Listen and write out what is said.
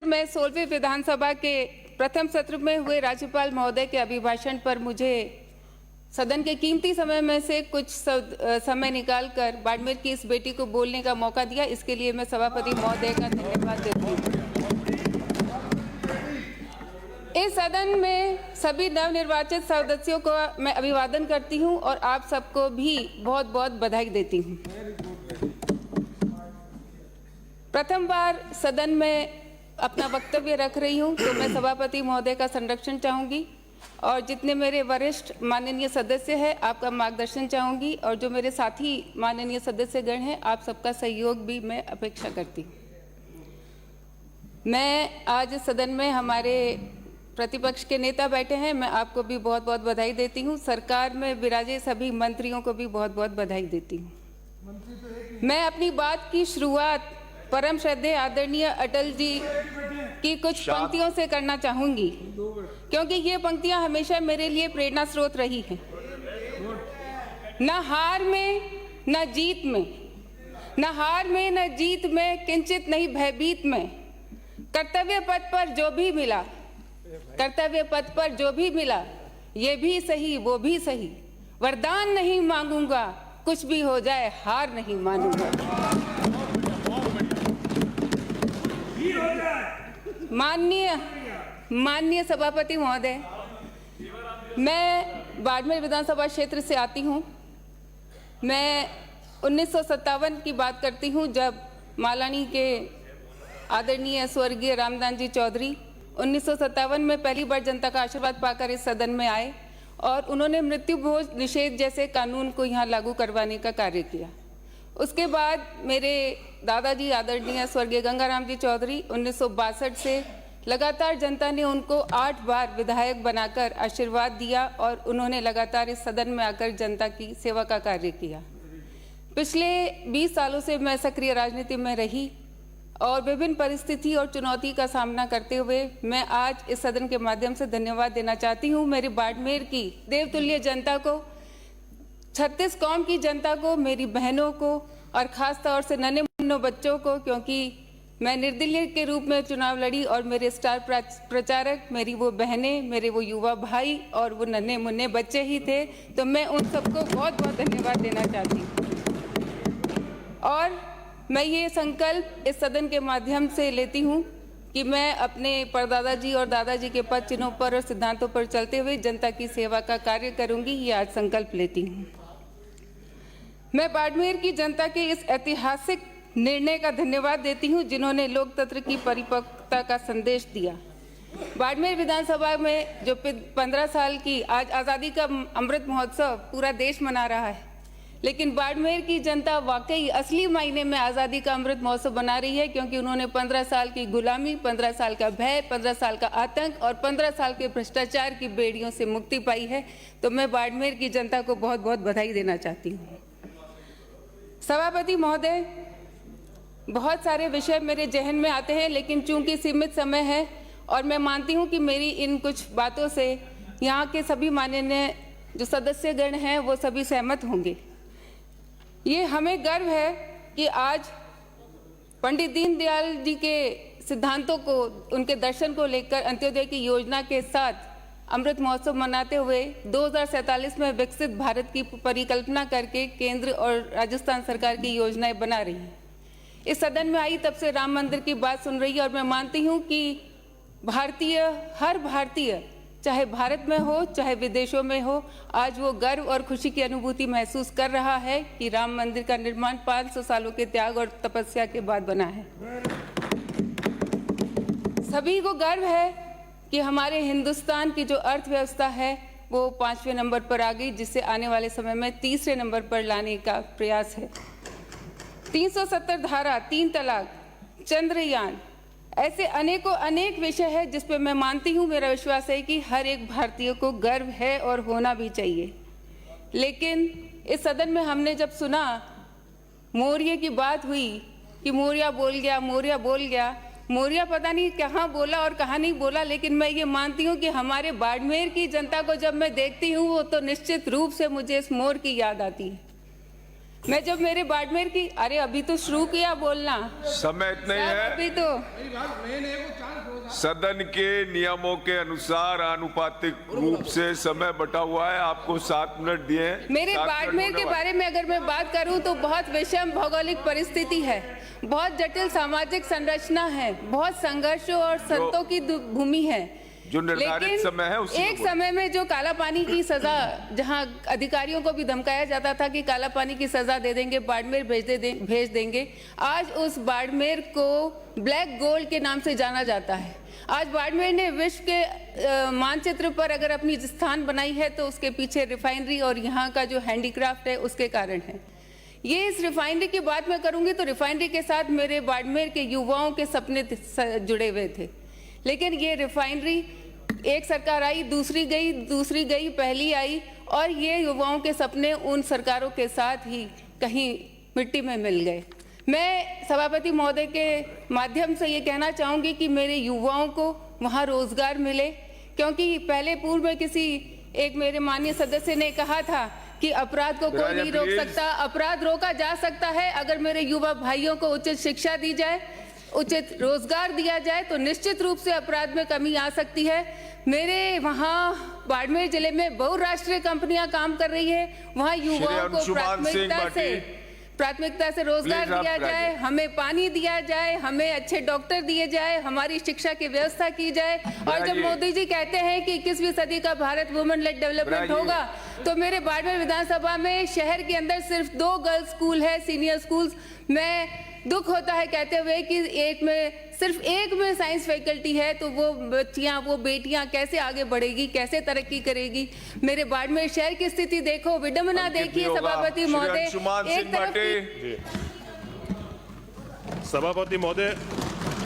मैं 16वीं विधानसभा के प्रथम सत्र में हुए राज्यपाल महोदय के अभिभाषण पर मुझे सदन के कीमती समय में से कुछ समय निकालकर बाड़मेर की इस बेटी को बोलने का मौका दिया, इसके लिए मैं सभापति महोदय का धन्यवाद देती हूँ। इस सदन में सभी नवनिर्वाचित सदस्यों को मैं अभिवादन करती हूँ और आप सबको भी बहुत बहुत बधाई देती हूँ। प्रथम बार सदन में अपना वक्तव्य रख रही हूँ तो मैं सभापति महोदय का संरक्षण चाहूँगी और जितने मेरे वरिष्ठ माननीय सदस्य हैं आपका मार्गदर्शन चाहूँगी और जो मेरे साथी माननीय सदस्यगण हैं आप सबका सहयोग भी मैं अपेक्षा करती हूँ। मैं आज सदन में हमारे प्रतिपक्ष के नेता बैठे हैं, मैं आपको भी बहुत बहुत बधाई देती हूँ। सरकार में विराजे सभी मंत्रियों को भी बहुत बहुत बधाई देती हूँ। मैं अपनी बात की शुरुआत परम श्रद्धेय आदरणीय अटल जी की कुछ पंक्तियों से करना चाहूंगी, क्योंकि ये पंक्तियां हमेशा मेरे लिए प्रेरणा स्रोत रही हैं। न हार में न जीत में, न हार में न जीत में, किंचित नहीं भयभीत में, कर्तव्य पथ पर जो भी मिला, कर्तव्य पथ पर जो भी मिला, ये भी सही वो भी सही, वरदान नहीं मांगूंगा, कुछ भी हो जाए हार नहीं मानूंगा। माननीय सभापति महोदय, मैं बाड़मेर विधानसभा क्षेत्र से आती हूँ। मैं 1957 की बात करती हूँ जब मालानी के आदरणीय स्वर्गीय रामदास जी चौधरी 1957 में पहली बार जनता का आशीर्वाद पाकर इस सदन में आए और उन्होंने मृत्यु भोज निषेध जैसे कानून को यहाँ लागू करवाने का कार्य किया। उसके बाद मेरे दादाजी आदरणीय स्वर्गीय गंगाराम जी चौधरी 1962 से लगातार जनता ने उनको 8 बार विधायक बनाकर आशीर्वाद दिया और उन्होंने लगातार इस सदन में आकर जनता की सेवा का कार्य किया। पिछले 20 सालों से मैं सक्रिय राजनीति में रही और विभिन्न परिस्थिति और चुनौती का सामना करते हुए मैं आज इस सदन के माध्यम से धन्यवाद देना चाहती हूँ मेरी बाड़मेर की देवतुल्य जनता को, 36 कौम की जनता को, मेरी बहनों को और ख़ास तौर से नन्हे मुन्ने बच्चों को, क्योंकि मैं निर्दलीय के रूप में चुनाव लड़ी और मेरे स्टार प्रचारक मेरी वो बहनें, मेरे वो युवा भाई और वो नन्हे मुन्ने बच्चे ही थे, तो मैं उन सबको बहुत बहुत धन्यवाद देना चाहती हूँ। और मैं ये संकल्प इस सदन के माध्यम से लेती हूँ कि मैं अपने परदादा जी और दादाजी के पद चिन्हों पर और सिद्धांतों पर चलते हुए जनता की सेवा का कार्य करूँगी, ये आज संकल्प लेती हूँ। मैं बाड़मेर की जनता के इस ऐतिहासिक निर्णय का धन्यवाद देती हूँ जिन्होंने लोकतंत्र की परिपक्वता का संदेश दिया। बाड़मेर विधानसभा में जो 15 साल की आज आज़ादी का अमृत महोत्सव पूरा देश मना रहा है, लेकिन बाड़मेर की जनता वाकई असली मायने में आज़ादी का अमृत महोत्सव बना रही है, क्योंकि उन्होंने 15 साल की गुलामी, 15 साल का भय, 15 साल का आतंक और 15 साल के भ्रष्टाचार की बेड़ियों से मुक्ति पाई है। तो मैं बाड़मेर की जनता को बहुत बहुत बधाई देना चाहती हूँ। सभापति महोदय, बहुत सारे विषय मेरे जहन में आते हैं, लेकिन चूंकि सीमित समय है और मैं मानती हूँ कि मेरी इन कुछ बातों से यहाँ के सभी माननीय जो सदस्यगण हैं वो सभी सहमत होंगे। ये हमें गर्व है कि आज पंडित दीनदयाल जी के सिद्धांतों को, उनके दर्शन को लेकर अंत्योदय की योजना के साथ अमृत महोत्सव मनाते हुए 2047 में विकसित भारत की परिकल्पना करके केंद्र और राजस्थान सरकार की योजनाएं बना रही हैं। इस सदन में आई तब से राम मंदिर की बात सुन रही है और मैं मानती हूँ कि हर भारतीय चाहे भारत में हो चाहे विदेशों में हो, आज वो गर्व और खुशी की अनुभूति महसूस कर रहा है कि राम मंदिर का निर्माण 500 सालों के त्याग और तपस्या के बाद बना है। सभी को गर्व है कि हमारे हिंदुस्तान की जो अर्थव्यवस्था है वो 5वें नंबर पर आ गई, जिससे आने वाले समय में 3रे नंबर पर लाने का प्रयास है। 370 धारा, 3 तलाक, चंद्रयान, ऐसे अनेक विषय है जिस पे मैं मानती हूँ, मेरा विश्वास है कि हर एक भारतीय को गर्व है और होना भी चाहिए। लेकिन इस सदन में हमने जब सुना मौर्य की बात हुई कि मौर्य बोल गया, मौर्य बोल गया, मौर्य पता नहीं कहाँ बोला और कहाँ नहीं बोला, लेकिन मैं ये मानती हूँ कि हमारे बाड़मेर की जनता को जब मैं देखती हूँ वो तो निश्चित रूप से मुझे इस मोर की याद आती है। मैं जब मेरे बाड़मेर की, अरे अभी तो शुरू किया बोलना, समय इतना ही है, अभी तो सदन के नियमों के अनुसार आनुपातिक रूप से समय बटा हुआ है। आपको 7 मिनट दिए हैं। मेरे 7 मिनट बाड़मेर होने के वाले। बारे में अगर मैं बात करूं तो बहुत विषम भौगोलिक परिस्थिति है, बहुत जटिल सामाजिक संरचना है, बहुत संघर्षों और संतों की भूमि है। जो निर्धारित लेकिन समय है उसी एक समय में जो काला पानी की सजा, जहां अधिकारियों को भी धमकाया जाता था कि काला पानी की सजा दे देंगे, बाड़मेर भेज देंगे, आज उस बाड़मेर को ब्लैक गोल्ड के नाम से जाना जाता है। आज बाड़मेर ने विश्व के मानचित्र पर अगर अपनी स्थान बनाई है तो उसके पीछे रिफाइनरी और यहाँ का जो हैंडीक्राफ्ट है उसके कारण है। ये इस रिफाइनरी की बात मैं करूंगी तो रिफाइनरी के साथ मेरे बाड़मेर के युवाओं के सपने जुड़े हुए थे, लेकिन ये रिफाइनरी एक सरकार आई, दूसरी गई, पहली आई, और ये युवाओं के सपने उन सरकारों के साथ ही कहीं मिट्टी में मिल गए। मैं सभापति महोदय के माध्यम से ये कहना चाहूँगी कि मेरे युवाओं को वहाँ रोजगार मिले, क्योंकि पहले पूर्व में किसी एक मेरे माननीय सदस्य ने कहा था कि अपराध को कोई नहीं रोक सकता। अपराध रोका जा सकता है अगर मेरे युवा भाइयों को उचित शिक्षा दी जाए, उचित रोजगार दिया जाए, तो निश्चित रूप से अपराध में कमी आ सकती है। मेरे वहाँ बाड़मेर जिले में बहुराष्ट्रीय कंपनियां काम कर रही है, वहाँ युवाओं को प्राथमिकता से रोजगार दिया जाए, हमें पानी दिया जाए, हमें अच्छे डॉक्टर दिए जाए, हमारी शिक्षा की व्यवस्था की जाए। और जब मोदी जी कहते हैं कि 21वीं सदी का भारत वुमेन लेड डेवलपमेंट होगा, तो मेरे बाड़मेर विधानसभा में शहर के अंदर सिर्फ 2 गर्ल्स स्कूल है, सीनियर स्कूल्स। मैं दुख होता है कहते हुए कि सिर्फ एक में साइंस फैकल्टी है, तो वो बच्चियां, वो बेटियां कैसे आगे बढ़ेगी, कैसे तरक्की करेगी। मेरे बाड़मेर शहर की स्थिति देखो, विडंबना देखिए सभापति महोदय। एक तरफ सभापति महोदय